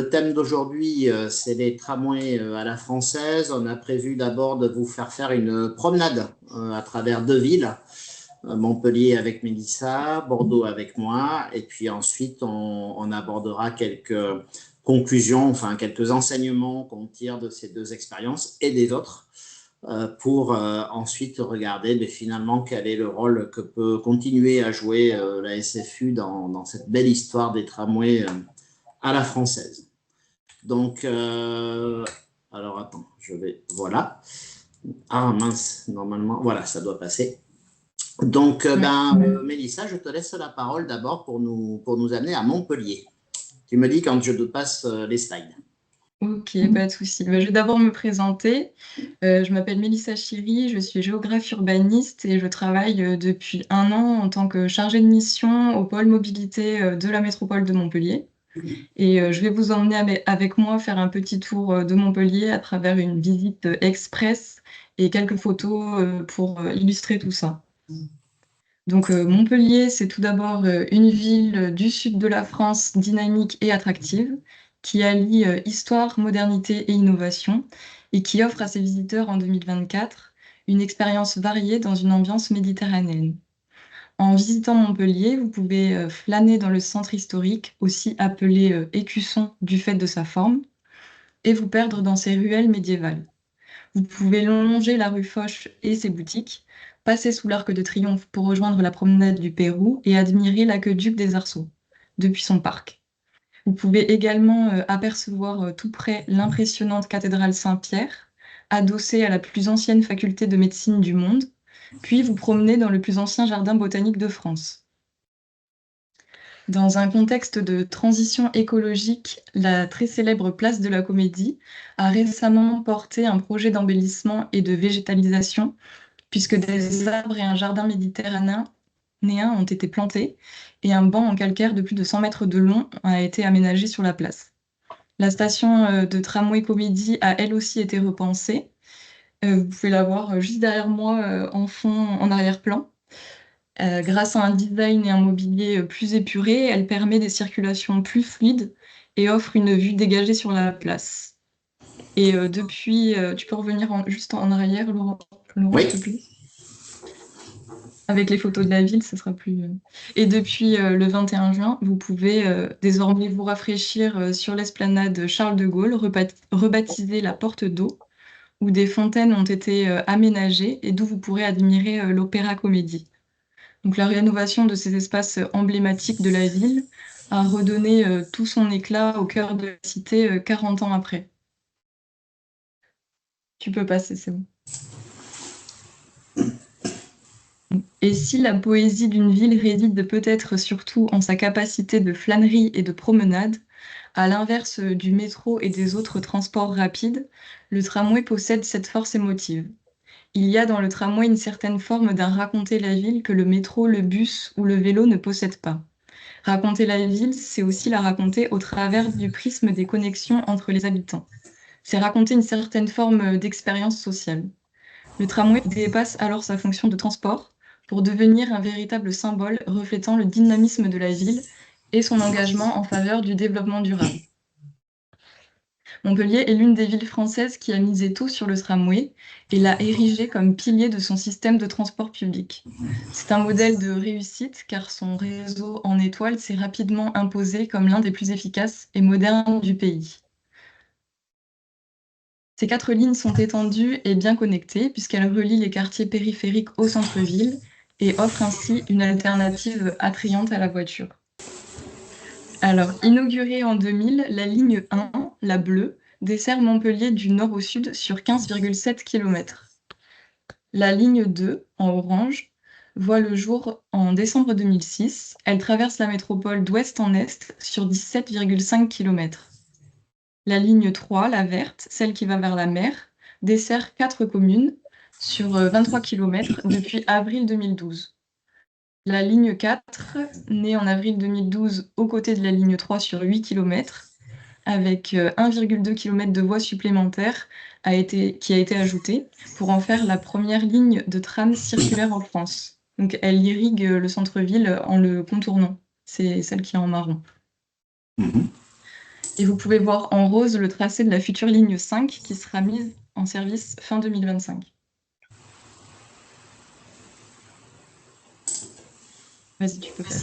Le thème d'aujourd'hui, c'est les tramways à la française. On a prévu d'abord de vous faire une promenade à travers deux villes, Montpellier avec Mélissa, Bordeaux avec moi, et puis ensuite on abordera quelques conclusions, enfin quelques enseignements qu'on tire de ces deux expériences et des autres, pour ensuite regarder finalement quel est le rôle que peut continuer à jouer la SFU dans cette belle histoire des tramways à la française. Donc, alors attends, voilà. Ah mince, normalement, voilà, ça doit passer. Donc, Mélissa, je te laisse la parole d'abord pour nous amener à Montpellier. Tu me dis quand je te passe les slides. Ok, pas de souci. Je vais d'abord me présenter. Je m'appelle Mélissa Chiry, je suis géographe urbaniste et je travaille depuis 1 an en tant que chargée de mission au pôle mobilité de la métropole de Montpellier. Et je vais vous emmener avec moi faire un petit tour de Montpellier à travers une visite express et quelques photos pour illustrer tout ça. Donc Montpellier, c'est tout d'abord une ville du sud de la France dynamique et attractive, qui allie histoire, modernité et innovation, et qui offre à ses visiteurs en 2024 une expérience variée dans une ambiance méditerranéenne. En visitant Montpellier, vous pouvez flâner dans le centre historique, aussi appelé Écusson du fait de sa forme, et vous perdre dans ses ruelles médiévales. Vous pouvez longer la rue Foch et ses boutiques, passer sous l'Arc de Triomphe pour rejoindre la promenade du Pérou et admirer l'aqueduc des Arceaux depuis son parc. Vous pouvez également apercevoir tout près l'impressionnante cathédrale Saint-Pierre, adossée à la plus ancienne faculté de médecine du monde, puis vous promener dans le plus ancien jardin botanique de France. Dans un contexte de transition écologique, la très célèbre place de la Comédie a récemment porté un projet d'embellissement et de végétalisation, puisque des arbres et un jardin méditerranéen ont été plantés et un banc en calcaire de plus de 100 mètres de long a été aménagé sur la place. La station de tramway Comédie a elle aussi été repensée. Vous pouvez la voir juste derrière moi en fond, en arrière-plan. Grâce à un design et un mobilier plus épuré, elle permet des circulations plus fluides et offre une vue dégagée sur la place. Et depuis, tu peux revenir juste en arrière, Laurent, Oui, s'il te plaît? Avec les photos de la ville, ce sera plus. Et depuis le 21 juin, vous pouvez désormais vous rafraîchir sur l'esplanade Charles de Gaulle, rebaptisée la Porte d'Eau, où des fontaines ont été aménagées et d'où vous pourrez admirer l'Opéra Comédie. Donc la rénovation de ces espaces emblématiques de la ville a redonné tout son éclat au cœur de la cité 40 ans après. Tu peux passer, c'est bon. Et si la poésie d'une ville réside peut-être surtout en sa capacité de flânerie et de promenade, à l'inverse du métro et des autres transports rapides, le tramway possède cette force émotive. Il y a dans le tramway une certaine forme d'un raconter la ville que le métro, le bus ou le vélo ne possèdent pas. Raconter la ville, c'est aussi la raconter au travers du prisme des connexions entre les habitants. C'est raconter une certaine forme d'expérience sociale. Le tramway dépasse alors sa fonction de transport pour devenir un véritable symbole reflétant le dynamisme de la ville et son engagement en faveur du développement durable. Montpellier est l'une des villes françaises qui a misé tout sur le tramway et l'a érigé comme pilier de son système de transport public. C'est un modèle de réussite car son réseau en étoile s'est rapidement imposé comme l'un des plus efficaces et modernes du pays. Ces 4 lignes sont étendues et bien connectées puisqu'elles relient les quartiers périphériques au centre-ville et offrent ainsi une alternative attrayante à la voiture. Alors, inaugurée en 2000, la ligne 1, la bleue, dessert Montpellier du nord au sud sur 15,7 km. La ligne 2, en orange, voit le jour en décembre 2006. Elle traverse la métropole d'ouest en est sur 17,5 km. La ligne 3, la verte, celle qui va vers la mer, dessert 4 communes sur 23 km depuis avril 2012. La ligne 4, née en avril 2012 aux côtés de la ligne 3 sur 8 km, avec 1,2 km de voies supplémentaires qui a été ajoutée pour en faire la première ligne de tram circulaire en France. Donc elle irrigue le centre-ville en le contournant. C'est celle qui est en marron. Et vous pouvez voir en rose le tracé de la future ligne 5 qui sera mise en service fin 2025. Vas-y, tu peux faire.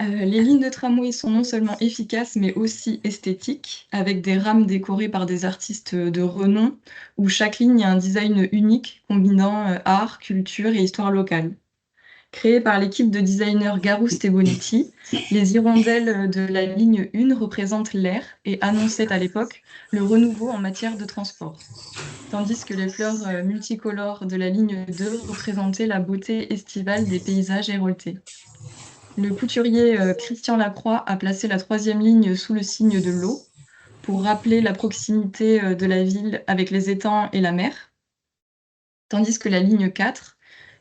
Les lignes de tramway sont non seulement efficaces, mais aussi esthétiques, avec des rames décorées par des artistes de renom, où chaque ligne a un design unique, combinant art, culture et histoire locale. Créées par l'équipe de designers Garouste et Bonetti, les hirondelles de la ligne 1 représentent l'air et annonçaient à l'époque le renouveau en matière de transport, tandis que les fleurs multicolores de la ligne 2 représentaient la beauté estivale des paysages héroltés. Le couturier Christian Lacroix a placé la troisième ligne sous le signe de l'eau pour rappeler la proximité de la ville avec les étangs et la mer, tandis que la ligne 4,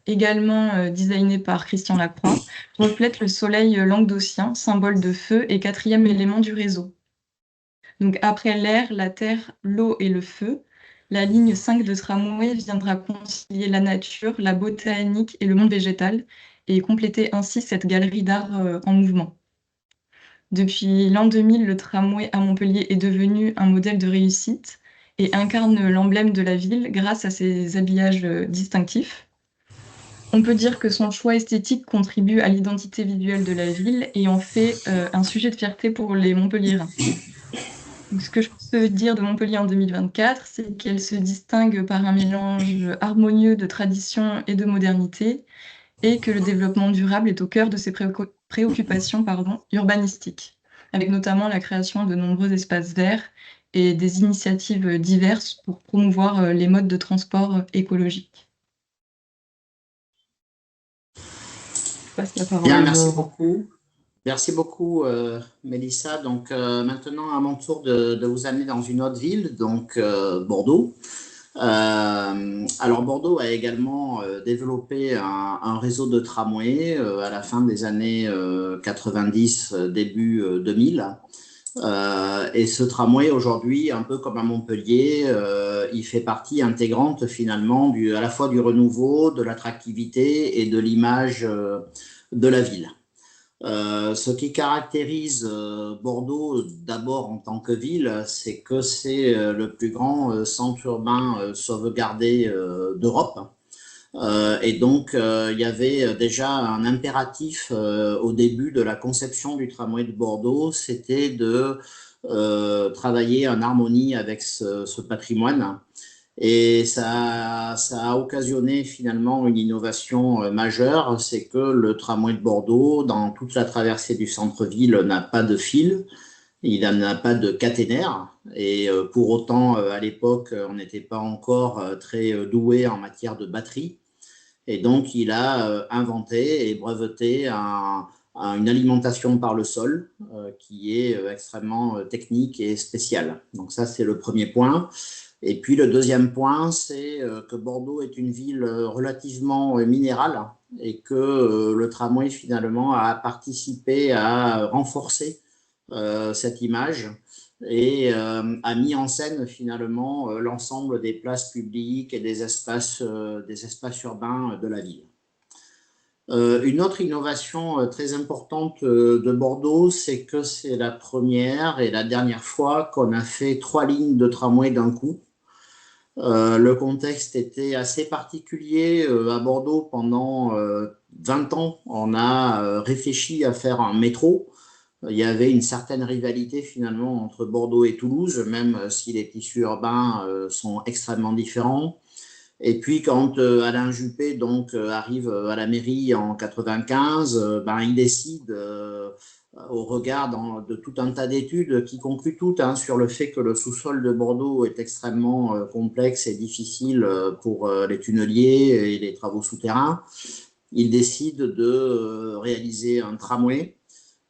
également designée par Christian Lacroix, reflète le soleil languedocien, symbole de feu et quatrième élément du réseau. Donc après l'air, la terre, l'eau et le feu, la ligne 5 de tramway viendra concilier la nature, la botanique et le monde végétal et compléter ainsi cette galerie d'art en mouvement. Depuis l'an 2000, le tramway à Montpellier est devenu un modèle de réussite et incarne l'emblème de la ville grâce à ses habillages distinctifs. On peut dire que son choix esthétique contribue à l'identité visuelle de la ville et en fait un sujet de fierté pour les Montpelliérains. Donc, ce que je peux dire de Montpellier en 2024, c'est qu'elle se distingue par un mélange harmonieux de tradition et de modernité et que le développement durable est au cœur de ses préoccupations urbanistiques, avec notamment la création de nombreux espaces verts et des initiatives diverses pour promouvoir les modes de transport écologiques. Je passe la Bien, parole. merci beaucoup. Merci beaucoup, Mélissa. Donc, maintenant, à mon tour de vous amener dans une autre ville, donc Bordeaux. Alors, Bordeaux a également développé un réseau de tramway à la fin des années 90, début 2000. Et ce tramway, aujourd'hui, un peu comme à Montpellier, il fait partie intégrante finalement à la fois du renouveau, de l'attractivité et de l'image de la ville. Ce qui caractérise Bordeaux d'abord en tant que ville, c'est que c'est le plus grand centre urbain sauvegardé d'Europe. Et donc, il y avait déjà un impératif au début de la conception du tramway de Bordeaux, c'était de travailler en harmonie avec ce patrimoine. Et ça a occasionné finalement une innovation majeure, c'est que le tramway de Bordeaux, dans toute la traversée du centre-ville, n'a pas de fil, il n'a pas de caténaire. Et pour autant, à l'époque, on n'était pas encore très doué en matière de batterie. Et donc, il a inventé et breveté une alimentation par le sol qui est extrêmement technique et spéciale. Donc ça, c'est le premier point. Et puis le deuxième point, c'est que Bordeaux est une ville relativement minérale et que le tramway finalement a participé à renforcer cette image et a mis en scène finalement l'ensemble des places publiques et des espaces urbains de la ville. Une autre innovation très importante de Bordeaux, c'est que c'est la première et la dernière fois qu'on a fait 3 lignes de tramway d'un coup. Le contexte était assez particulier à Bordeaux. Pendant 20 ans, on a réfléchi à faire un métro. Il y avait une certaine rivalité finalement entre Bordeaux et Toulouse, même si les tissus urbains sont extrêmement différents. Et puis quand Alain Juppé donc arrive à la mairie en 95, il décide au regard de tout un tas d'études qui concluent toutes sur le fait que le sous-sol de Bordeaux est extrêmement complexe et difficile pour les tunneliers et les travaux souterrains. Il décide de réaliser un tramway,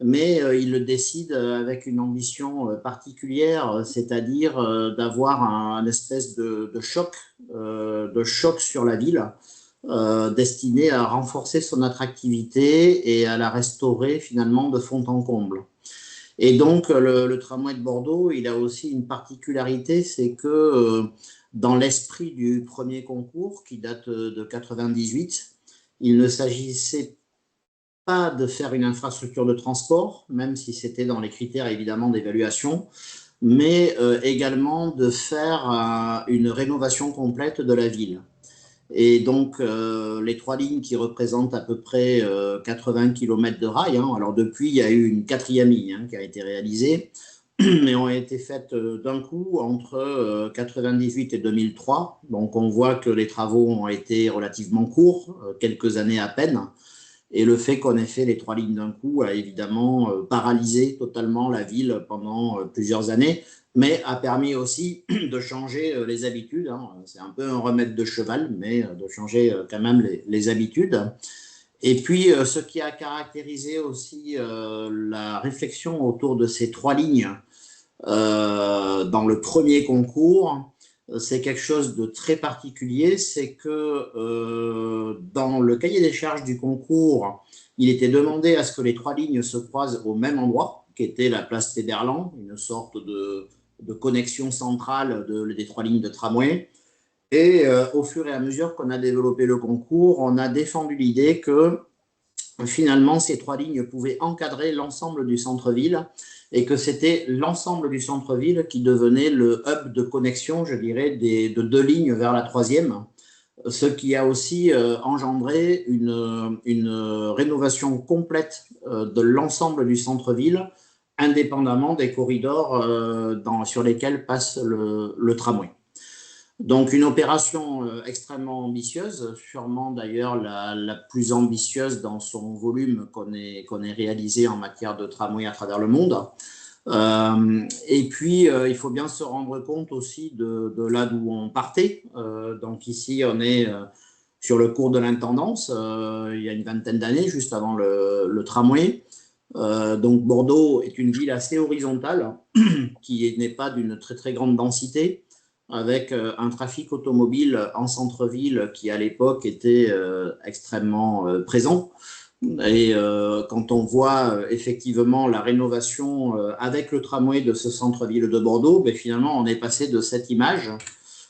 mais il le décide avec une ambition particulière, c'est-à-dire d'avoir un espèce de choc sur la ville, destiné à renforcer son attractivité et à la restaurer finalement de fond en comble. Et donc le tramway de Bordeaux, il a aussi une particularité, c'est que dans l'esprit du premier concours, qui date de 98, il ne s'agissait pas de faire une infrastructure de transport, même si c'était dans les critères évidemment d'évaluation, mais également de faire une rénovation complète de la ville. Et donc, les trois lignes qui représentent à peu près 80 km de rail, hein, alors depuis, il y a eu une quatrième ligne qui a été réalisée, mais ont été faites d'un coup entre 98 et 2003. Donc, on voit que les travaux ont été relativement courts, quelques années à peine. Et le fait qu'on ait fait les trois lignes d'un coup a évidemment paralysé totalement la ville pendant plusieurs années, mais a permis aussi de changer les habitudes. Hein. C'est un peu un remède de cheval, mais de changer quand même les habitudes. Et puis, ce qui a caractérisé aussi la réflexion autour de ces trois lignes dans le premier concours, c'est quelque chose de très particulier, c'est que dans le cahier des charges du concours, il était demandé à ce que les trois lignes se croisent au même endroit, qui était la place Téderland, une sorte de connexion centrale des trois lignes de tramway. Et au fur et à mesure qu'on a développé le concours, on a défendu l'idée que finalement, ces trois lignes pouvaient encadrer l'ensemble du centre-ville et que c'était l'ensemble du centre-ville qui devenait le hub de connexion, je dirais, de deux lignes vers la troisième, ce qui a aussi engendré une rénovation complète de l'ensemble du centre-ville, indépendamment des corridors sur lesquels passe le tramway. Donc une opération extrêmement ambitieuse, sûrement d'ailleurs la plus ambitieuse dans son volume qu'on ait réalisé en matière de tramway à travers le monde. Et puis il faut bien se rendre compte aussi de là d'où on partait. Donc ici on est sur le cours de l'intendance, il y a une vingtaine d'années, juste avant le tramway. Donc Bordeaux est une ville assez horizontale qui n'est pas d'une très très grande densité, avec un trafic automobile en centre-ville qui à l'époque était extrêmement présent. Et quand on voit effectivement la rénovation avec le tramway de ce centre-ville de Bordeaux, ben, finalement on est passé de cette image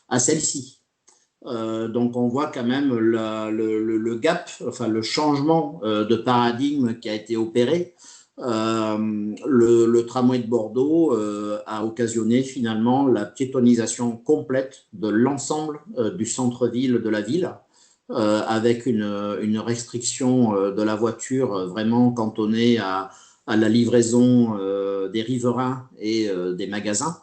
à celle-ci. Donc on voit quand même le gap, enfin le changement de paradigme qui a été opéré. Le tramway de Bordeaux a occasionné finalement la piétonisation complète de l'ensemble du centre-ville de la ville, avec une restriction de la voiture vraiment cantonnée à la livraison des riverains et des magasins,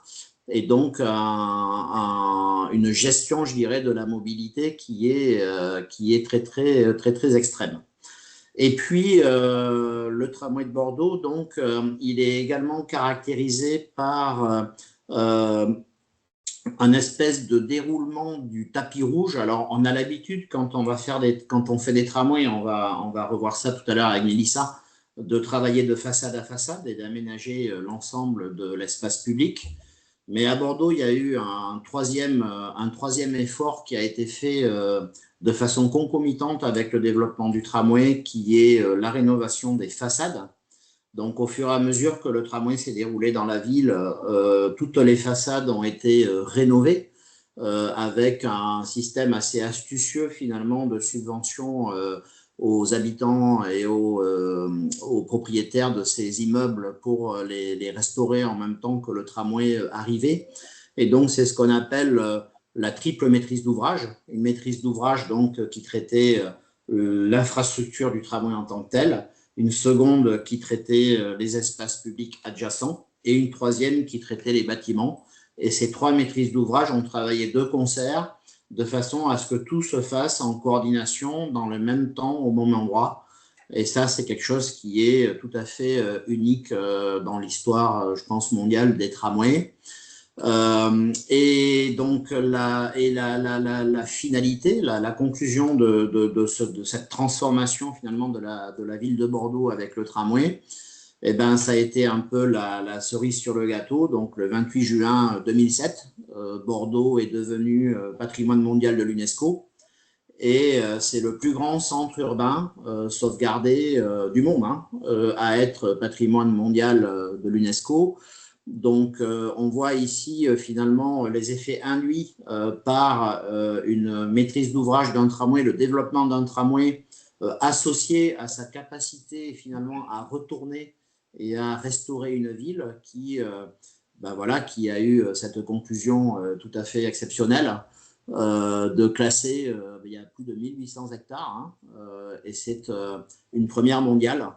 et donc une gestion, je dirais, de la mobilité qui est très, très, très, très extrême. Et puis, le tramway de Bordeaux, donc, il est également caractérisé par un espèce de déroulement du tapis rouge. Alors, on a l'habitude, quand on fait des tramways, on va revoir ça tout à l'heure avec Mélissa, de travailler de façade à façade et d'aménager l'ensemble de l'espace public. Mais à Bordeaux, il y a eu un troisième effort qui a été fait de façon concomitante avec le développement du tramway, qui est la rénovation des façades. Donc, au fur et à mesure que le tramway s'est déroulé dans la ville, toutes les façades ont été rénovées avec un système assez astucieux finalement de subvention aux habitants et aux propriétaires de ces immeubles pour les restaurer en même temps que le tramway arrivait. Et donc, c'est ce qu'on appelle la triple maîtrise d'ouvrage, une maîtrise d'ouvrage donc qui traitait l'infrastructure du tramway en tant que telle, une seconde qui traitait les espaces publics adjacents et une troisième qui traitait les bâtiments. Et ces trois maîtrises d'ouvrage ont travaillé de concert de façon à ce que tout se fasse en coordination dans le même temps, au même endroit. Et ça, c'est quelque chose qui est tout à fait unique dans l'histoire, je pense, mondiale des tramways. Et donc, la finalité, la conclusion de cette transformation finalement de la ville de Bordeaux avec le tramway, eh ben, ça a été un peu la cerise sur le gâteau. Donc, le 28 juin 2007, Bordeaux est devenu patrimoine mondial de l'UNESCO. Et c'est le plus grand centre urbain sauvegardé du monde à être patrimoine mondial de l'UNESCO. Donc, on voit ici finalement les effets induits par une maîtrise d'ouvrage d'un tramway, le développement d'un tramway associé à sa capacité finalement à retourner et à restaurer une ville qui a eu cette conclusion tout à fait exceptionnelle de classer, il y a plus de 1800 hectares, et c'est une première mondiale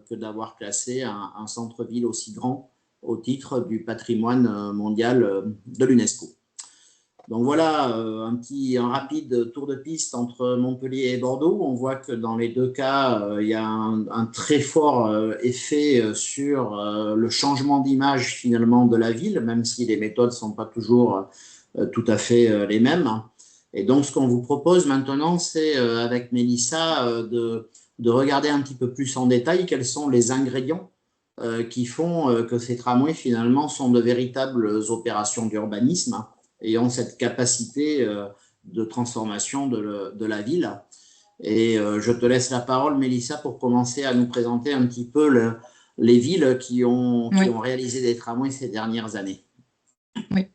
que d'avoir classé un centre-ville aussi grand au titre du patrimoine mondial de l'UNESCO. Donc voilà un rapide tour de piste entre Montpellier et Bordeaux. On voit que dans les deux cas, il y a un très fort effet sur le changement d'image finalement de la ville, même si les méthodes ne sont pas toujours tout à fait les mêmes. Et donc ce qu'on vous propose maintenant, c'est avec Mélissa de regarder un petit peu plus en détail quels sont les ingrédients qui font que ces tramways finalement sont de véritables opérations d'urbanisme et ont cette capacité de transformation de la ville. Et je te laisse la parole, Mélissa, pour commencer à nous présenter un petit peu les villes qui ont réalisé des tramways ces dernières années. Oui.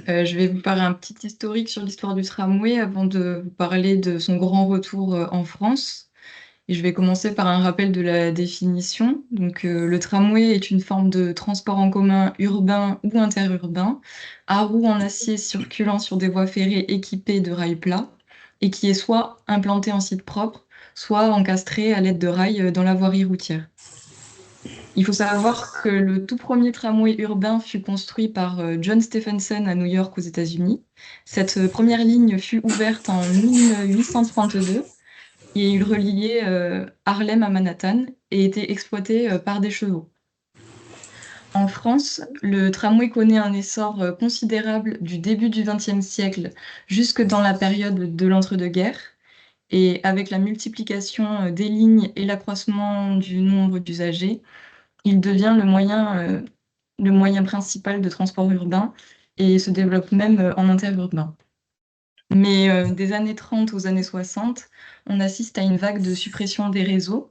Je vais vous parler un petit historique sur l'histoire du tramway avant de vous parler de son grand retour en France. Et je vais commencer par un rappel de la définition. Donc, le tramway est une forme de transport en commun urbain ou interurbain, à roues en acier circulant sur des voies ferrées équipées de rails plats, et qui est soit implanté en site propre, soit encastré à l'aide de rails dans la voirie routière. Il faut savoir que le tout premier tramway urbain fut construit par John Stephenson à New York aux États-Unis. Cette première ligne fut ouverte en 1832 et il reliait Harlem à Manhattan et était exploité par des chevaux. En France, le tramway connaît un essor considérable du début du XXe siècle jusque dans la période de l'entre-deux-guerres. Et avec la multiplication des lignes et l'accroissement du nombre d'usagers, il devient le moyen principal de transport urbain et se développe même en interurbain. Mais des années 30 aux années 60, on assiste à une vague de suppression des réseaux.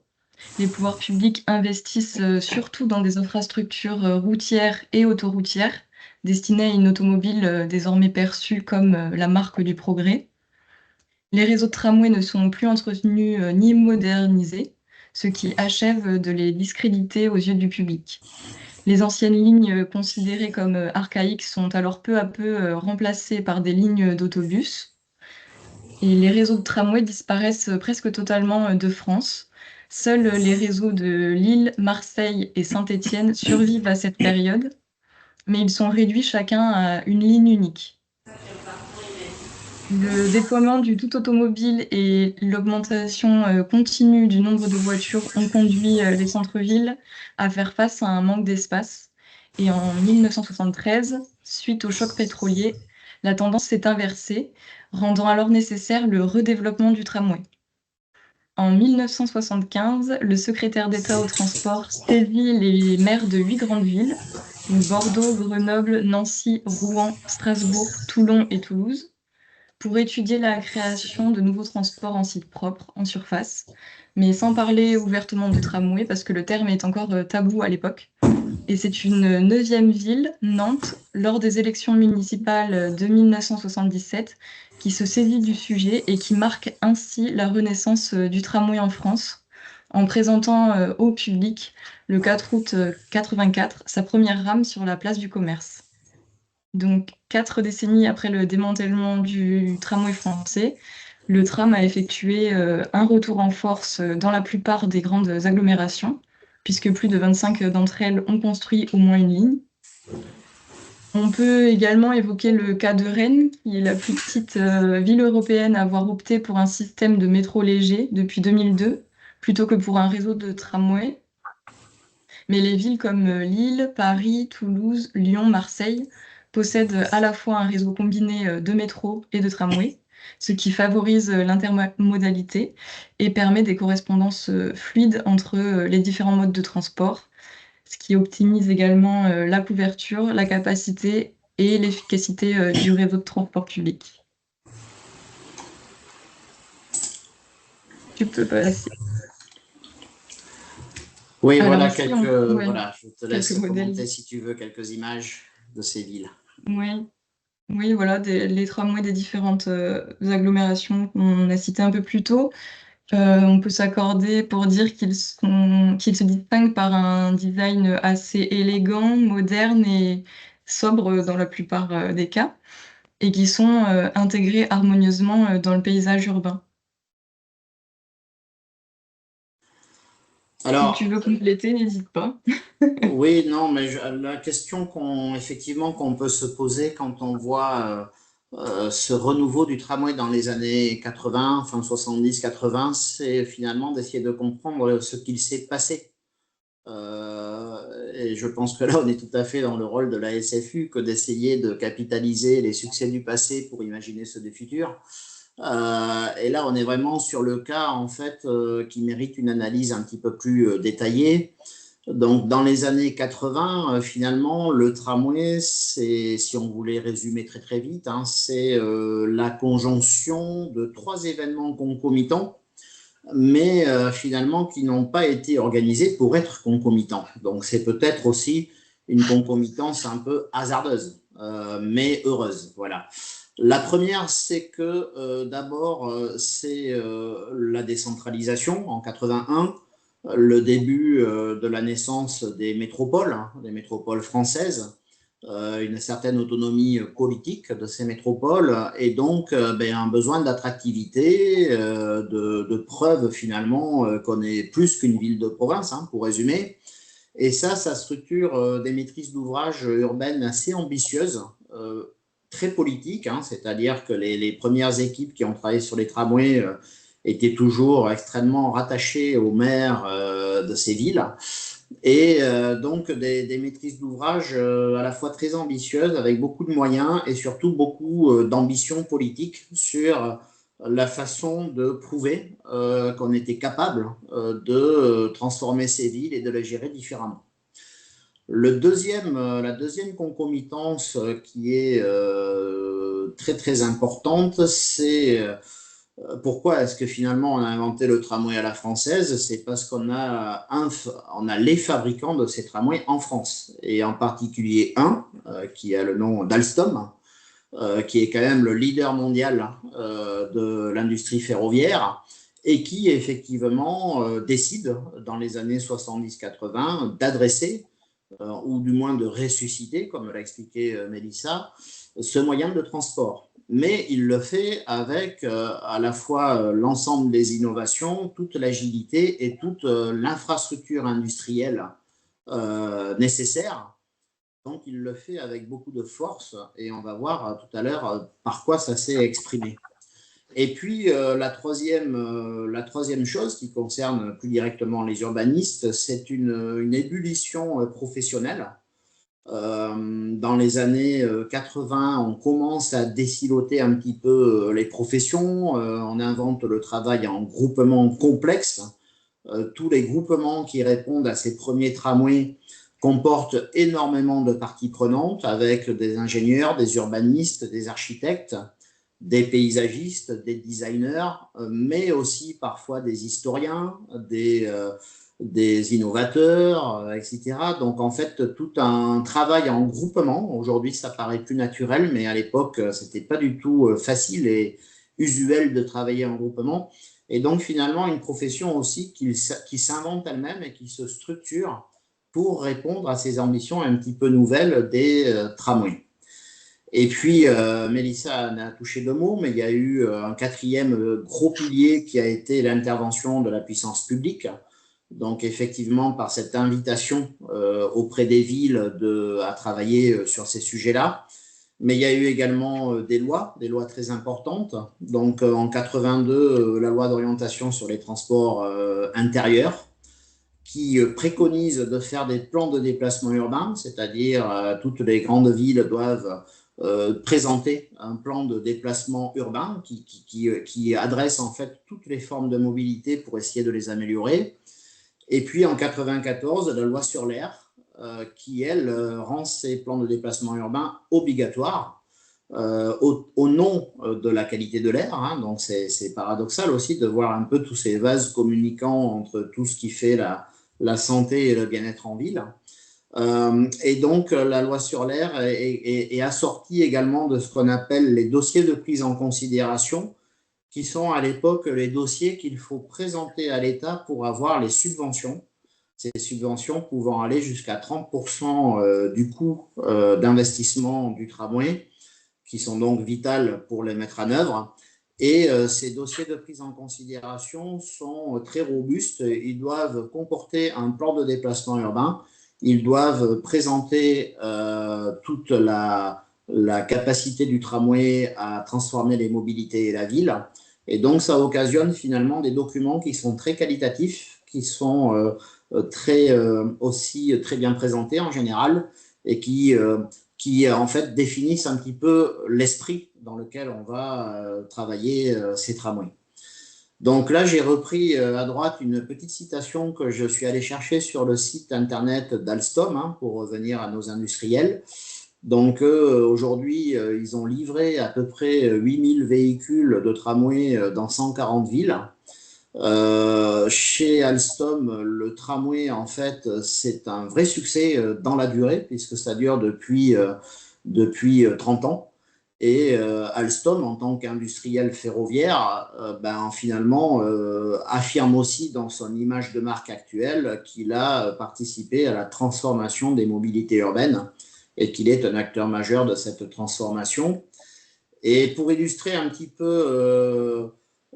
Les pouvoirs publics investissent surtout dans des infrastructures routières et autoroutières destinées à une automobile désormais perçue comme la marque du progrès. Les réseaux de tramway ne sont plus entretenus ni modernisés, ce qui achève de les discréditer aux yeux du public. Les anciennes lignes considérées comme archaïques sont alors peu à peu remplacées par des lignes d'autobus. Et les réseaux de tramway disparaissent presque totalement de France. Seuls les réseaux de Lille, Marseille et Saint-Étienne survivent à cette période, mais ils sont réduits chacun à une ligne unique. Le déploiement du tout automobile et l'augmentation continue du nombre de voitures ont conduit les centres-villes à faire face à un manque d'espace. Et en 1973, suite au choc pétrolier, la tendance s'est inversée, rendant alors nécessaire le redéveloppement du tramway. En 1975, le secrétaire d'État au transport saisit les maires de 8 grandes villes, Bordeaux, Grenoble, Nancy, Rouen, Strasbourg, Toulon et Toulouse, pour étudier la création de nouveaux transports en site propre, en surface, mais sans parler ouvertement de tramway, parce que le terme est encore tabou à l'époque. Et c'est une 9e ville, Nantes, lors des élections municipales de 1977, qui se saisit du sujet et qui marque ainsi la renaissance du tramway en France, en présentant au public, le 4 août 84, sa première rame sur la place du Commerce. Donc, 4 décennies après le démantèlement du tramway français, le tram a effectué un retour en force dans la plupart des grandes agglomérations, puisque plus de 25 d'entre elles ont construit au moins une ligne. On peut également évoquer le cas de Rennes, qui est la plus petite ville européenne à avoir opté pour un système de métro léger depuis 2002, plutôt que pour un réseau de tramway. Mais les villes comme Lille, Paris, Toulouse, Lyon, Marseille possèdent à la fois un réseau combiné de métro et de tramway, ce qui favorise l'intermodalité et permet des correspondances fluides entre les différents modes de transport, ce qui optimise également la couverture, la capacité et l'efficacité du réseau de transport public. Tu peux passer. Oui, Alors voilà, ici, voilà, je te laisse quelques modèles. commenter si tu veux quelques images de ces villes. Oui, voilà, les tramways des différentes agglomérations qu'on a citées un peu plus tôt. On peut s'accorder pour dire qu'ils se distinguent par un design assez élégant, moderne et sobre dans la plupart des cas, et qui sont intégrés harmonieusement dans le paysage urbain. Si tu Alors, veux compléter, n'hésite pas. oui, non, mais la question effectivement qu'on peut se poser quand on voit ce renouveau du tramway dans les années 80, fin 70-80, c'est finalement d'essayer de comprendre ce qu'il s'est passé. Et je pense que là, on est tout à fait dans le rôle de la SFU que d'essayer de capitaliser les succès du passé pour imaginer ceux du futur. Et là, on est vraiment sur le cas, en fait, qui mérite une analyse un petit peu plus détaillée. Donc, dans les années 80, finalement, le tramway, c'est, si on voulait résumer très très vite, hein, c'est la conjonction de trois événements concomitants, mais finalement qui n'ont pas été organisés pour être concomitants. Donc, c'est peut-être aussi une concomitance un peu hasardeuse, mais heureuse. Voilà. La première, c'est que d'abord, c'est la décentralisation en 81, le début de la naissance des métropoles françaises, une certaine autonomie politique de ces métropoles et donc un besoin d'attractivité, de preuve finalement qu'on est plus qu'une ville de province, hein, pour résumer. Et ça structure des maîtrises d'ouvrage urbaines assez ambitieuses, très politiques, hein, c'est-à-dire que les premières équipes qui ont travaillé sur les tramways étaient toujours extrêmement rattachées aux maires de ces villes. Et donc des maîtrises d'ouvrage à la fois très ambitieuses, avec beaucoup de moyens et surtout beaucoup d'ambition politique sur la façon de prouver qu'on était capable de transformer ces villes et de les gérer différemment. La deuxième concomitance qui est très très importante, c'est pourquoi est-ce que finalement on a inventé le tramway à la française? C'est parce on a les fabricants de ces tramways en France, et en particulier un qui a le nom d'Alstom, qui est quand même le leader mondial de l'industrie ferroviaire, et qui effectivement décide dans les années 70-80 d'adresser, ou du moins de ressusciter, comme l'a expliqué Mélissa, ce moyen de transport. Mais il le fait avec à la fois l'ensemble des innovations, toute l'agilité et toute l'infrastructure industrielle nécessaire. Donc il le fait avec beaucoup de force et on va voir tout à l'heure par quoi ça s'est exprimé. Et puis la troisième chose qui concerne plus directement les urbanistes, c'est une ébullition professionnelle. Dans les années 80, on commence à désiloter un petit peu les professions. On invente le travail en groupement complexe. Tous les groupements qui répondent à ces premiers tramways comportent énormément de parties prenantes avec des ingénieurs, des urbanistes, des architectes, des paysagistes, des designers, mais aussi parfois des historiens, des innovateurs, etc. Donc en fait, tout un travail en groupement. Aujourd'hui, ça paraît plus naturel, mais à l'époque, c'était pas du tout facile et usuel de travailler en groupement. Et donc finalement, une profession aussi qui s'invente elle-même et qui se structure pour répondre à ces ambitions un petit peu nouvelles des tramways. Et puis, Mélissa en a touché deux mots, mais il y a eu un quatrième gros pilier qui a été l'intervention de la puissance publique. Donc, effectivement, par cette invitation auprès des villes à travailler sur ces sujets-là. Mais il y a eu également des lois très importantes. Donc, en 82, la loi d'orientation sur les transports intérieurs, qui préconise de faire des plans de déplacement urbain, c'est-à-dire toutes les grandes villes doivent présenter un plan de déplacement urbain qui adresse en fait toutes les formes de mobilité pour essayer de les améliorer. Et puis en 94, la loi sur l'air qui, elle, rend ces plans de déplacement urbain obligatoires au nom de la qualité de l'air. Hein. Donc c'est paradoxal aussi de voir un peu tous ces vases communicants entre tout ce qui fait la santé et le bien-être en ville. Et donc, la loi sur l'air est assortie également de ce qu'on appelle les dossiers de prise en considération, qui sont à l'époque les dossiers qu'il faut présenter à l'État pour avoir les subventions. Ces subventions pouvant aller jusqu'à 30% du coût d'investissement du tramway, qui sont donc vitales pour les mettre en œuvre. Et ces dossiers de prise en considération sont très robustes. Ils doivent comporter un plan de déplacement urbain. Ils doivent présenter toute la capacité du tramway à transformer les mobilités et la ville. Et donc, ça occasionne finalement des documents qui sont très qualitatifs, qui sont aussi très bien présentés en général et qui en fait définissent un petit peu l'esprit dans lequel on va travailler ces tramways. Donc là, j'ai repris à droite une petite citation que je suis allé chercher sur le site internet d'Alstom, hein, pour revenir à nos industriels. Donc aujourd'hui, ils ont livré à peu près 8000 véhicules de tramway dans 140 villes. Chez Alstom, le tramway, en fait, c'est un vrai succès dans la durée, puisque ça dure depuis 30 ans. Et Alstom, en tant qu'industriel ferroviaire, finalement, affirme aussi dans son image de marque actuelle qu'il a participé à la transformation des mobilités urbaines et qu'il est un acteur majeur de cette transformation. Et pour illustrer un petit peu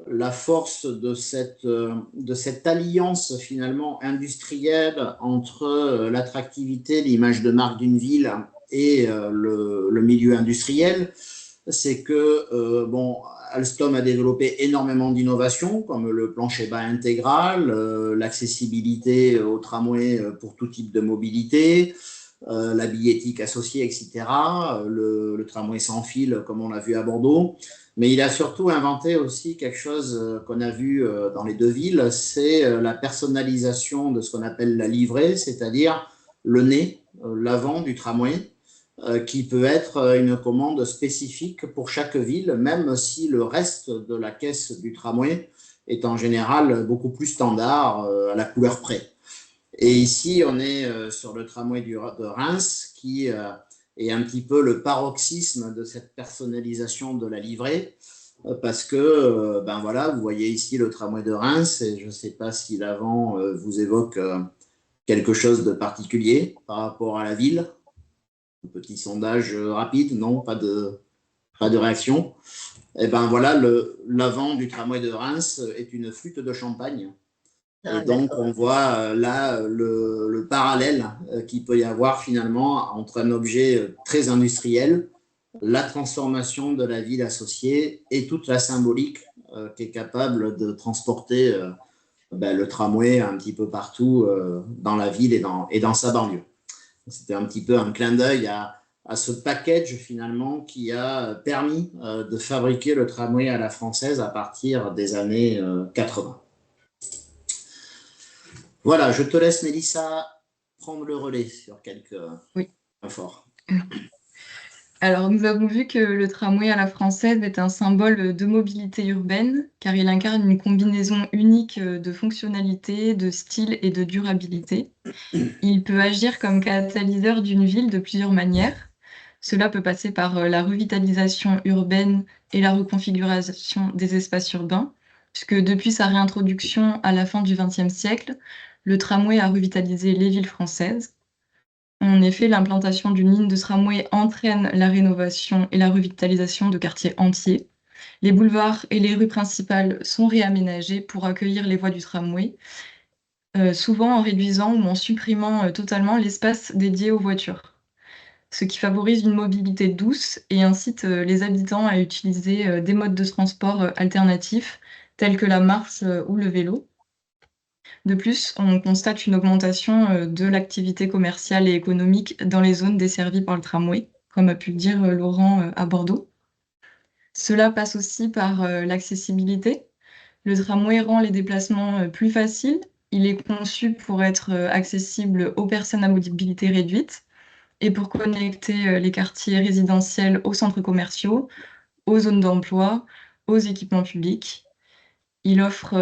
la force de cette alliance finalement industrielle entre l'attractivité, l'image de marque d'une ville et le milieu industriel, c'est que Alstom a développé énormément d'innovations comme le plancher bas intégral, l'accessibilité au tramway pour tout type de mobilité, la billettique associée, etc., le tramway sans fil, comme on l'a vu à Bordeaux. Mais il a surtout inventé aussi quelque chose qu'on a vu dans les deux villes, c'est la personnalisation de ce qu'on appelle la livrée, c'est-à-dire le nez, l'avant du tramway, qui peut être une commande spécifique pour chaque ville, même si le reste de la caisse du tramway est en général beaucoup plus standard, à la couleur près. Et ici, on est sur le tramway de Reims, qui est un petit peu le paroxysme de cette personnalisation de la livrée, parce que, voilà, vous voyez ici le tramway de Reims, et je ne sais pas si l'avant vous évoque quelque chose de particulier par rapport à la ville. Un petit sondage rapide, non, pas de réaction. Et voilà, l'avant du tramway de Reims est une flûte de champagne. Et donc, on voit là le parallèle qu'il peut y avoir finalement entre un objet très industriel, la transformation de la ville associée et toute la symbolique qui est capable de transporter le tramway un petit peu partout dans la ville et dans sa banlieue. C'était un petit peu un clin d'œil à ce package finalement qui a permis de fabriquer le tramway à la française à partir des années 80. Voilà, je te laisse, Mélissa, prendre le relais sur quelques points forts. Alors, nous avons vu que le tramway à la française est un symbole de mobilité urbaine, car il incarne une combinaison unique de fonctionnalité, de style et de durabilité. Il peut agir comme catalyseur d'une ville de plusieurs manières. Cela peut passer par la revitalisation urbaine et la reconfiguration des espaces urbains, puisque depuis sa réintroduction à la fin du XXe siècle, le tramway a revitalisé les villes françaises. En effet, l'implantation d'une ligne de tramway entraîne la rénovation et la revitalisation de quartiers entiers. Les boulevards et les rues principales sont réaménagés pour accueillir les voies du tramway, souvent en réduisant ou en supprimant totalement l'espace dédié aux voitures, ce qui favorise une mobilité douce et incite les habitants à utiliser des modes de transport alternatifs tels que la marche ou le vélo. De plus, on constate une augmentation de l'activité commerciale et économique dans les zones desservies par le tramway, comme a pu le dire Laurent à Bordeaux. Cela passe aussi par l'accessibilité. Le tramway rend les déplacements plus faciles. Il est conçu pour être accessible aux personnes à mobilité réduite et pour connecter les quartiers résidentiels aux centres commerciaux, aux zones d'emploi, aux équipements publics. Il offre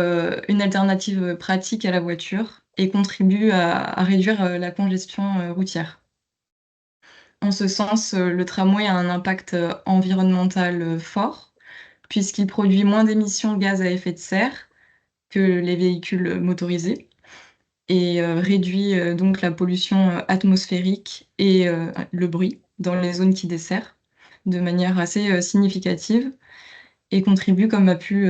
une alternative pratique à la voiture et contribue à réduire la congestion routière. En ce sens, le tramway a un impact environnemental fort, puisqu'il produit moins d'émissions de gaz à effet de serre que les véhicules motorisés et réduit donc la pollution atmosphérique et le bruit dans les zones qu'il dessert de manière assez significative et contribue, comme a pu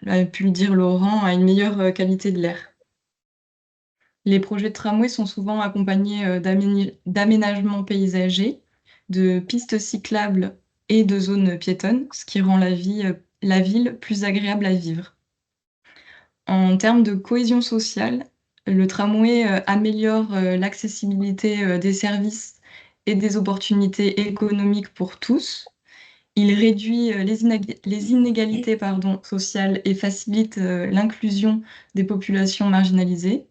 le dire Laurent, à une meilleure qualité de l'air. Les projets de tramway sont souvent accompagnés d'aménagements paysagers, de pistes cyclables et de zones piétonnes, ce qui rend la ville plus agréable à vivre. En termes de cohésion sociale, le tramway améliore l'accessibilité des services et des opportunités économiques pour tous. Il réduit les inégalités sociales et facilite l'inclusion des populations marginalisées.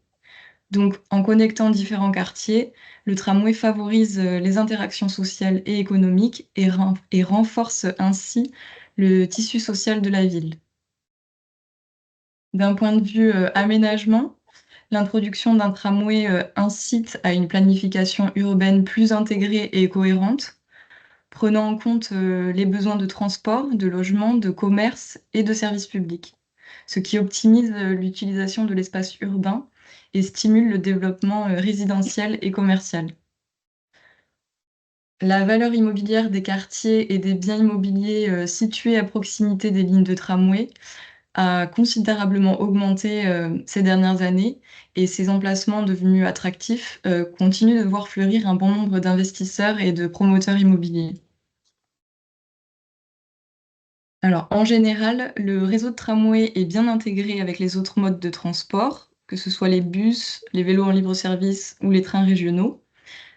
Donc, en connectant différents quartiers, le tramway favorise les interactions sociales et économiques et renforce ainsi le tissu social de la ville. D'un point de vue aménagement, l'introduction d'un tramway incite à une planification urbaine plus intégrée et cohérente, prenant en compte les besoins de transport, de logement, de commerce et de services publics, ce qui optimise l'utilisation de l'espace urbain et stimule le développement résidentiel et commercial. La valeur immobilière des quartiers et des biens immobiliers situés à proximité des lignes de tramway a considérablement augmenté ces dernières années et ces emplacements devenus attractifs continuent de voir fleurir un bon nombre d'investisseurs et de promoteurs immobiliers. Alors, en général, le réseau de tramway est bien intégré avec les autres modes de transport, que ce soit les bus, les vélos en libre-service ou les trains régionaux,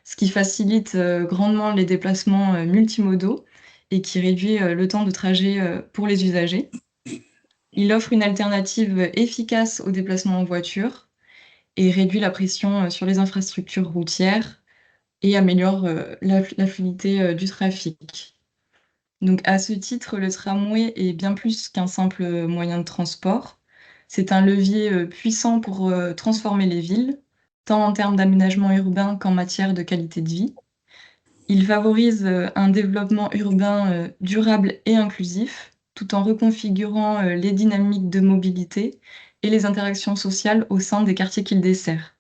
ce qui facilite grandement les déplacements multimodaux et qui réduit le temps de trajet pour les usagers. Il offre une alternative efficace aux déplacements en voiture et réduit la pression sur les infrastructures routières et améliore la fluidité du trafic. Donc, à ce titre, le tramway est bien plus qu'un simple moyen de transport. C'est un levier puissant pour transformer les villes, tant en termes d'aménagement urbain qu'en matière de qualité de vie. Il favorise un développement urbain durable et inclusif, tout en reconfigurant les dynamiques de mobilité et les interactions sociales au sein des quartiers qu'il dessert.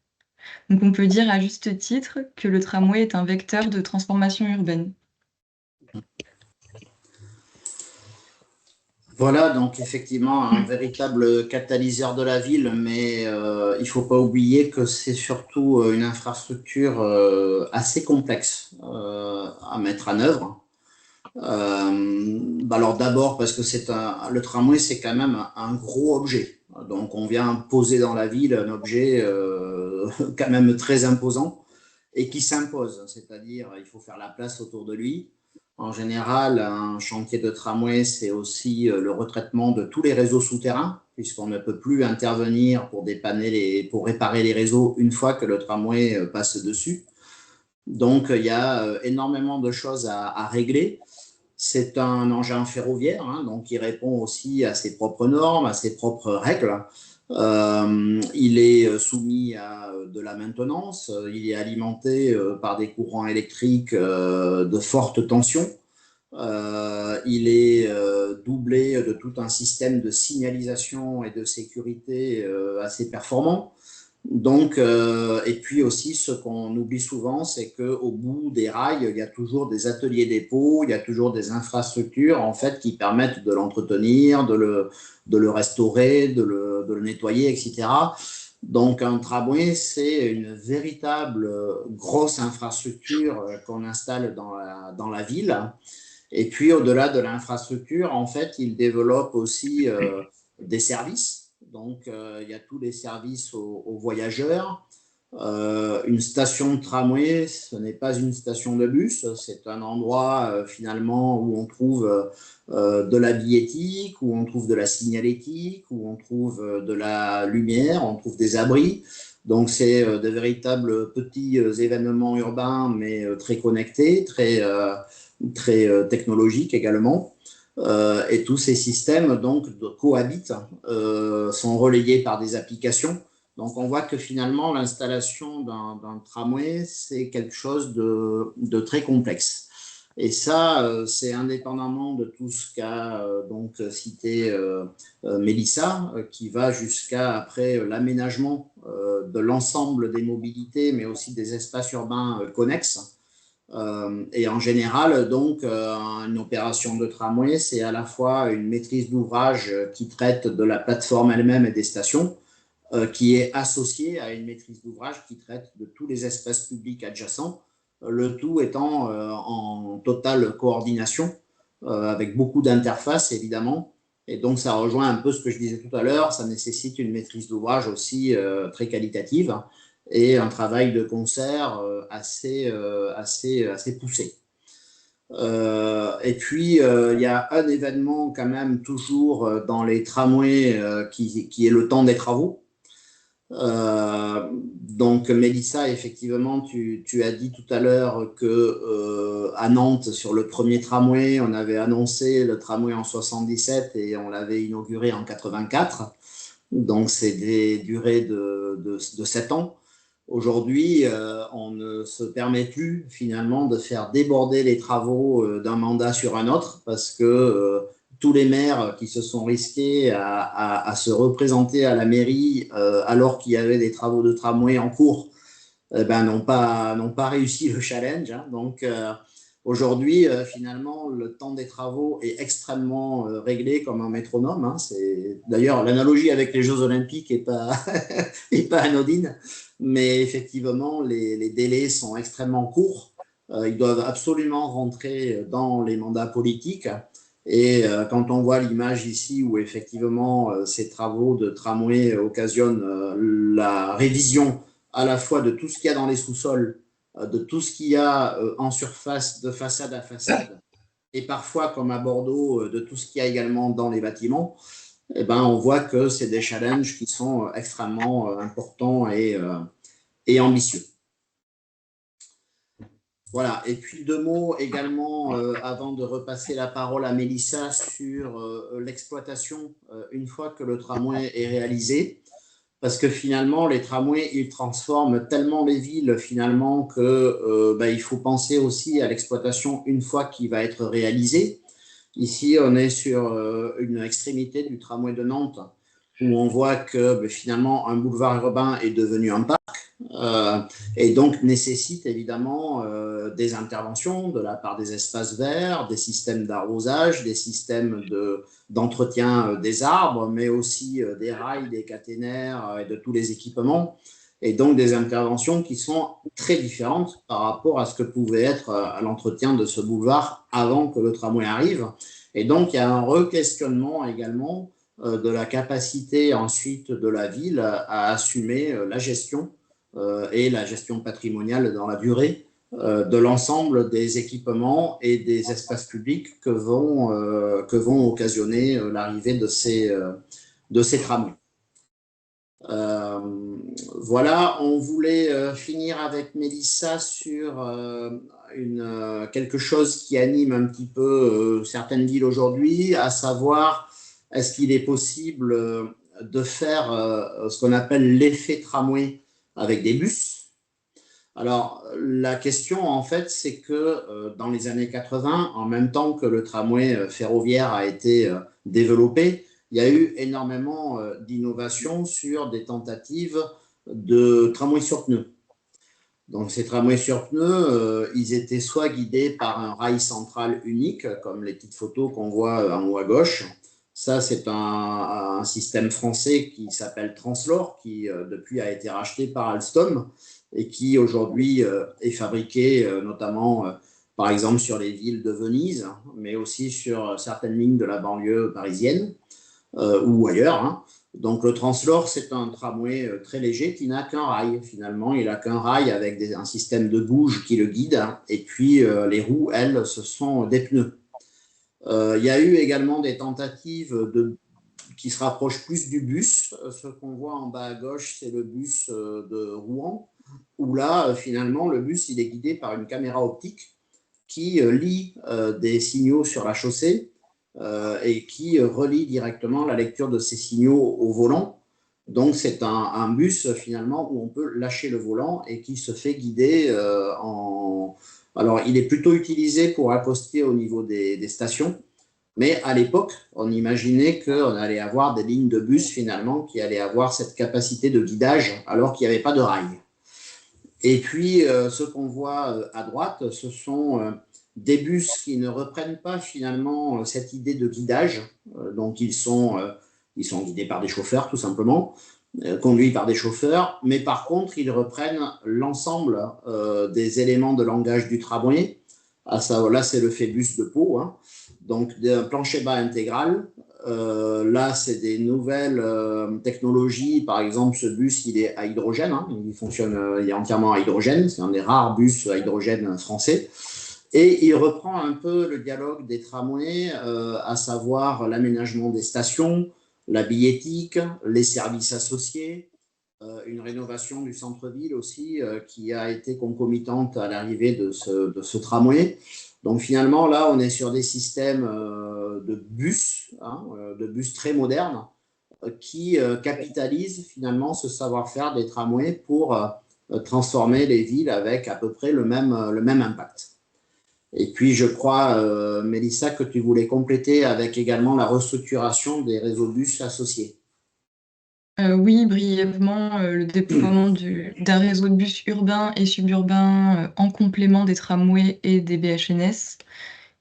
Donc, on peut dire à juste titre que le tramway est un vecteur de transformation urbaine. Voilà, donc effectivement, un véritable catalyseur de la ville, mais il ne faut pas oublier que c'est surtout une infrastructure assez complexe à mettre en œuvre. Alors d'abord parce que le tramway, c'est quand même un gros objet. Donc on vient poser dans la ville un objet quand même très imposant et qui s'impose. C'est-à-dire il faut faire la place autour de lui. En général, un chantier de tramway, c'est aussi le retraitement de tous les réseaux souterrains, puisqu'on ne peut plus intervenir pour pour réparer les réseaux une fois que le tramway passe dessus. Donc, il y a énormément de choses à régler. C'est un engin ferroviaire, hein, donc il répond aussi à ses propres normes, à ses propres règles. Il est soumis à de la maintenance, il est alimenté par des courants électriques de forte tension. Il est doublé de tout un système de signalisation et de sécurité assez performant. Donc, et puis aussi, ce qu'on oublie souvent, c'est qu'au bout des rails, il y a toujours des ateliers dépôts, il y a toujours des infrastructures en fait qui permettent de l'entretenir, de le restaurer, de le nettoyer, etc. Donc, un tramway, c'est une véritable grosse infrastructure qu'on installe dans la ville. Et puis, au-delà de l'infrastructure, en fait, il développe aussi des services. Donc, il y a tous les services aux voyageurs. Une station de tramway, ce n'est pas une station de bus, c'est un endroit finalement où on trouve de la billettique, où on trouve de la signalétique, où on trouve de la lumière, on trouve des abris. Donc, c'est de véritables petits événements urbains, mais très connectés, très technologiques également. Et tous ces systèmes donc cohabitent, sont relayés par des applications. Donc on voit que finalement l'installation d'un tramway, c'est quelque chose de très complexe. Et ça, c'est indépendamment de tout ce qu'a donc cité Mélissa, qui va jusqu'à après l'aménagement de l'ensemble des mobilités, mais aussi des espaces urbains connexes. Et en général, donc, une opération de tramway, c'est à la fois une maîtrise d'ouvrage qui traite de la plateforme elle-même et des stations, qui est associée à une maîtrise d'ouvrage qui traite de tous les espaces publics adjacents, le tout étant en totale coordination, avec beaucoup d'interfaces évidemment. Et donc, ça rejoint un peu ce que je disais tout à l'heure, ça nécessite une maîtrise d'ouvrage aussi très qualitative et un travail de concert assez poussé. Et puis, il y a un événement quand même toujours dans les tramways qui est le temps des travaux. Donc, Mélissa, effectivement, tu as dit tout à l'heure que à Nantes, sur le premier tramway, on avait annoncé le tramway en 77 et on l'avait inauguré en 84. Donc, c'est des durées de 7 ans. Aujourd'hui, on ne se permet plus finalement de faire déborder les travaux d'un mandat sur un autre parce que tous les maires qui se sont risqués à se représenter à la mairie alors qu'il y avait des travaux de tramway en cours, ben, n'ont pas réussi le challenge. Hein. Donc aujourd'hui, finalement, le temps des travaux est extrêmement réglé comme un métronome. Hein. D'ailleurs, l'analogie avec les Jeux Olympiques n'est pas, est pas anodine, mais effectivement, les délais sont extrêmement courts. Ils doivent absolument rentrer dans les mandats politiques. Et quand on voit l'image ici où effectivement ces travaux de tramway occasionnent la révision à la fois de tout ce qu'il y a dans les sous-sols, de tout ce qu'il y a en surface, de façade à façade, et parfois, comme à Bordeaux, de tout ce qu'il y a également dans les bâtiments, eh ben, on voit que c'est des challenges qui sont extrêmement importants et ambitieux. Voilà, et puis deux mots également, avant de repasser la parole à Mélissa, sur l'exploitation une fois que le tramway est réalisé. Parce que finalement, les tramways, ils transforment tellement les villes finalement que il faut penser aussi à l'exploitation une fois qu'il va être réalisé. Ici, on est sur une extrémité du tramway de Nantes où on voit que finalement un boulevard urbain est devenu un parc euh, et donc nécessite évidemment des interventions de la part des espaces verts, des systèmes d'arrosage, des systèmes d'entretien des arbres, mais aussi des rails, des caténaires et de tous les équipements. Et donc des interventions qui sont très différentes par rapport à ce que pouvait être l'entretien de ce boulevard avant que le tramway arrive. Et donc il y a un re-questionnement également de la capacité ensuite de la ville à assumer la gestion et la gestion patrimoniale dans la durée de l'ensemble des équipements et des espaces publics que vont occasionner l'arrivée de ces tramways. Voilà, on voulait finir avec Mélissa sur quelque chose qui anime un petit peu certaines villes aujourd'hui, à savoir est-ce qu'il est possible de faire ce qu'on appelle l'effet tramway avec des bus. Alors, la question, en fait, c'est que dans les années 80, en même temps que le tramway ferroviaire a été développé, il y a eu énormément d'innovations sur des tentatives de tramway sur pneus. Donc, ces tramways sur pneus, ils étaient soit guidés par un rail central unique, comme les petites photos qu'on voit en haut à gauche. Ça, c'est un système français qui s'appelle Translor, qui depuis a été racheté par Alstom et qui aujourd'hui est fabriqué notamment, par exemple, sur les villes de Venise, mais aussi sur certaines lignes de la banlieue parisienne ou ailleurs. Hein. Donc le Translor, c'est un tramway très léger qui n'a qu'un rail finalement. Il n'a qu'un rail avec un système de bouge qui le guide. Hein, et puis les roues, elles, ce sont des pneus. Il y a eu également des tentatives qui se rapprochent plus du bus. Ce qu'on voit en bas à gauche, c'est le bus de Rouen, où là, finalement, le bus, il est guidé par une caméra optique qui lit des signaux sur la chaussée et qui relie directement la lecture de ces signaux au volant. Donc, c'est un bus, finalement, où on peut lâcher le volant et qui se fait guider Alors, il est plutôt utilisé pour accoster au niveau des stations. Mais à l'époque, on imaginait qu'on allait avoir des lignes de bus finalement qui allaient avoir cette capacité de guidage alors qu'il n'y avait pas de rails. Et puis, ce qu'on voit à droite, ce sont des bus qui ne reprennent pas finalement cette idée de guidage. Donc, ils sont guidés par des chauffeurs tout simplement, conduits par des chauffeurs. Mais par contre, ils reprennent l'ensemble des éléments de langage du tramway. Ah, ça, là, c'est le Phébus de Pau, hein. Donc, un plancher bas intégral. Là, c'est des nouvelles technologies. Par exemple, ce bus, il est à hydrogène, hein. Il fonctionne, il est entièrement à hydrogène. C'est un des rares bus à hydrogène français. Et il reprend un peu le dialogue des tramways, à savoir l'aménagement des stations, la billettique, les services associés, une rénovation du centre-ville aussi qui a été concomitante à l'arrivée de ce tramway. Donc finalement, là, on est sur des systèmes de bus très modernes qui capitalisent finalement ce savoir-faire des tramways pour transformer les villes avec à peu près le même impact. Et puis, je crois, Mélissa, que tu voulais compléter avec également la restructuration des réseaux bus associés. Oui, brièvement, le déploiement d'un réseau de bus urbains et suburbains en complément des tramways et des BHNS,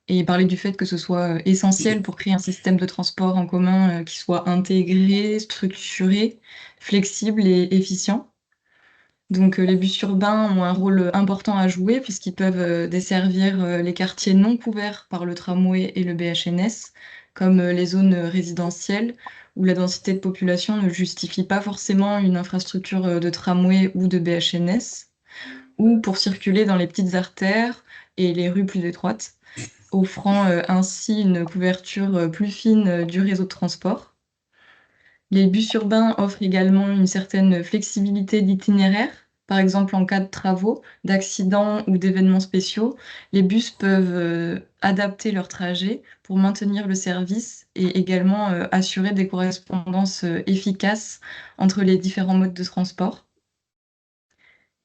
et parler du fait que ce soit essentiel pour créer un système de transport en commun qui soit intégré, structuré, flexible et efficient. Donc les bus urbains ont un rôle important à jouer puisqu'ils peuvent desservir les quartiers non couverts par le tramway et le BHNS, comme les zones résidentielles où la densité de population ne justifie pas forcément une infrastructure de tramway ou de BHNS, ou pour circuler dans les petites artères et les rues plus étroites, offrant ainsi une couverture plus fine du réseau de transport. Les bus urbains offrent également une certaine flexibilité d'itinéraire. Par exemple, en cas de travaux, d'accidents ou d'événements spéciaux, les bus peuvent adapter leur trajet pour maintenir le service et également assurer des correspondances efficaces entre les différents modes de transport.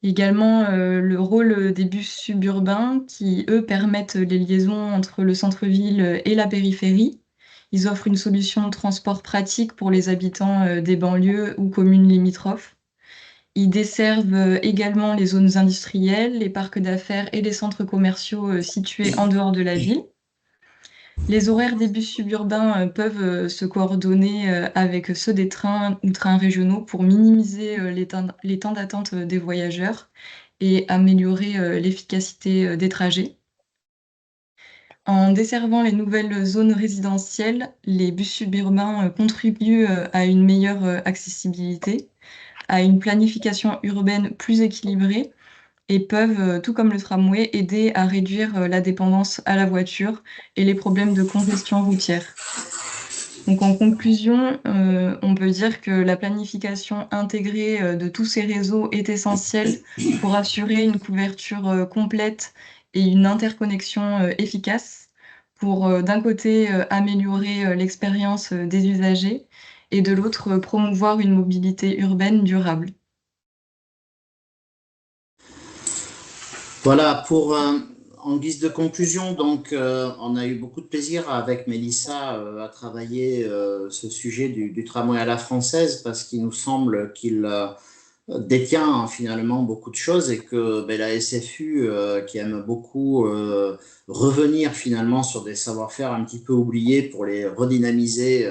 Également, le rôle des bus suburbains qui, eux, permettent les liaisons entre le centre-ville et la périphérie. Ils offrent une solution de transport pratique pour les habitants des banlieues ou communes limitrophes. Ils desservent également les zones industrielles, les parcs d'affaires et les centres commerciaux situés en dehors de la ville. Les horaires des bus suburbains peuvent se coordonner avec ceux des trains ou trains régionaux pour minimiser les temps d'attente des voyageurs et améliorer l'efficacité des trajets. En desservant les nouvelles zones résidentielles, les bus suburbains contribuent à une meilleure accessibilité, à une planification urbaine plus équilibrée et peuvent, tout comme le tramway, aider à réduire la dépendance à la voiture et les problèmes de congestion routière. Donc en conclusion, on peut dire que la planification intégrée, de tous ces réseaux est essentielle pour assurer une couverture, complète et une interconnexion, efficace pour, d'un côté, améliorer, l'expérience, des usagers et de l'autre, promouvoir une mobilité urbaine durable. Voilà, en guise de conclusion, donc, on a eu beaucoup de plaisir avec Mélissa à travailler ce sujet du tramway à la française parce qu'il nous semble qu'il détient hein, finalement beaucoup de choses et que ben, la SFU, qui aime beaucoup revenir finalement sur des savoir-faire un petit peu oubliés pour les redynamiser,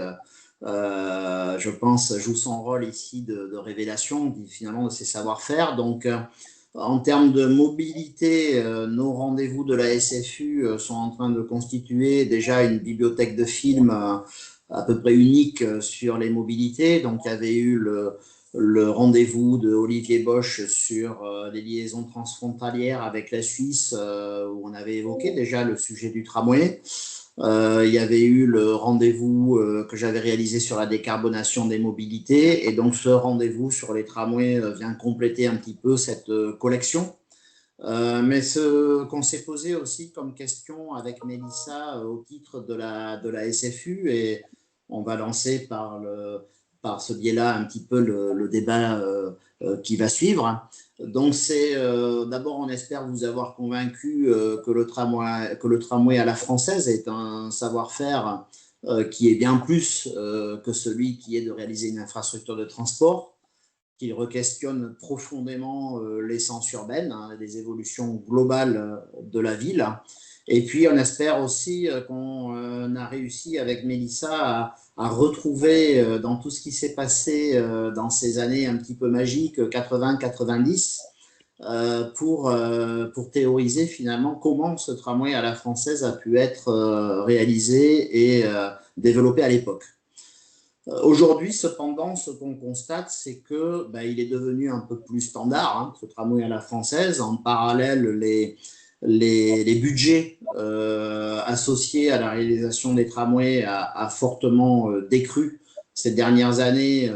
je pense, joue son rôle ici de révélation finalement de ces savoir-faire. Donc, en termes de mobilité, nos rendez-vous de la SFU sont en train de constituer déjà une bibliothèque de films à peu près unique sur les mobilités. Donc, il y avait eu le rendez-vous de Olivier Bosch sur les liaisons transfrontalières avec la Suisse, où on avait évoqué déjà le sujet du tramway. Il y avait eu le rendez-vous que j'avais réalisé sur la décarbonation des mobilités. Et donc, ce rendez-vous sur les tramways vient compléter un petit peu cette collection. Mais ce qu'on s'est posé aussi comme question avec Mélissa au titre de la SFU, et on va lancer par par ce biais-là un petit peu le débat qui va suivre. Donc, d'abord, on espère vous avoir convaincu que le tramway à la française est un savoir-faire qui est bien plus que celui qui est de réaliser une infrastructure de transport, qu'il requestionne profondément l'essence urbaine, hein, les évolutions globales de la ville. Et puis, on espère aussi qu'on a réussi avec Mélissa à retrouver dans tout ce qui s'est passé dans ces années un petit peu magiques, 80-90, pour théoriser finalement comment ce tramway à la française a pu être réalisé et développé à l'époque. Aujourd'hui, cependant, ce qu'on constate, c'est que il est devenu un peu plus standard, hein, ce tramway à la française. En parallèle, les budgets associés à la réalisation des tramways a fortement décru ces dernières années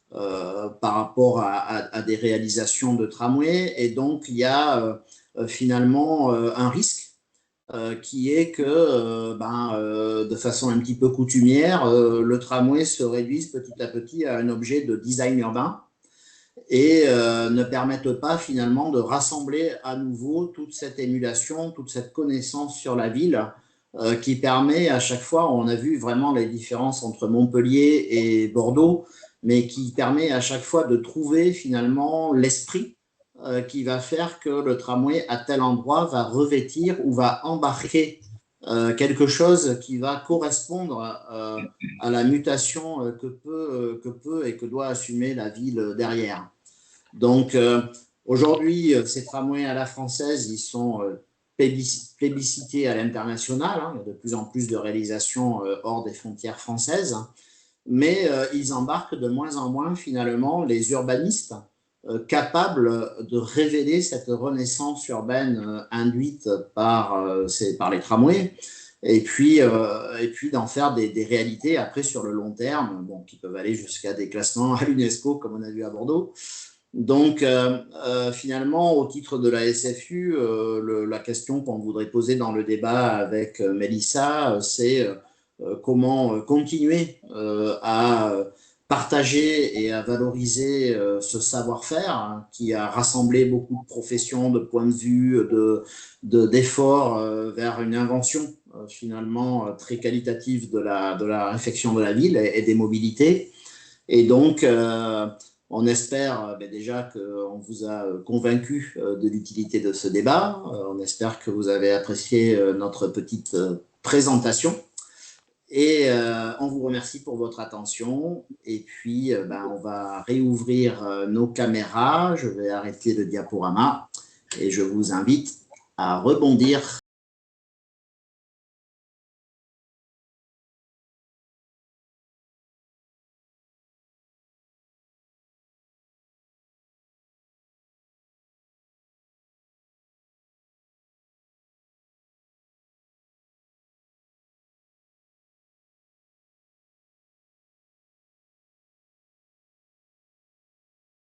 par rapport à des réalisations de tramways. Et donc, il y a finalement un risque qui est que, de façon un petit peu coutumière, le tramway se réduise petit à petit à un objet de design urbain et ne permette pas finalement de rassembler à nouveau toute cette émulation, toute cette connaissance sur la ville qui permet à chaque fois, on a vu vraiment les différences entre Montpellier et Bordeaux, mais qui permet à chaque fois de trouver finalement l'esprit qui va faire que le tramway à tel endroit va revêtir ou va embarquer quelque chose qui va correspondre à la mutation que peut et que doit assumer la ville derrière. Donc aujourd'hui, ces tramways à la française, ils sont plébiscités à l'international, hein. Il y a de plus en plus de réalisations hors des frontières françaises, mais ils embarquent de moins en moins finalement les urbanistes capables de révéler cette renaissance urbaine induite par les tramways et puis d'en faire des réalités après sur le long terme, bon, qui peuvent aller jusqu'à des classements à l'UNESCO comme on a vu à Bordeaux. Donc finalement, au titre de la SFU, la question qu'on voudrait poser dans le débat avec Mélissa, c'est comment continuer à partager et à valoriser ce savoir-faire, hein, qui a rassemblé beaucoup de professions, de points de vue, d'efforts vers une invention finalement très qualitative de la réflexion de la ville et des mobilités. Et donc, on espère déjà qu'on vous a convaincu de l'utilité de ce débat. On espère que vous avez apprécié notre petite présentation. Et on vous remercie pour votre attention. Et puis, on va réouvrir nos caméras. Je vais arrêter le diaporama et je vous invite à rebondir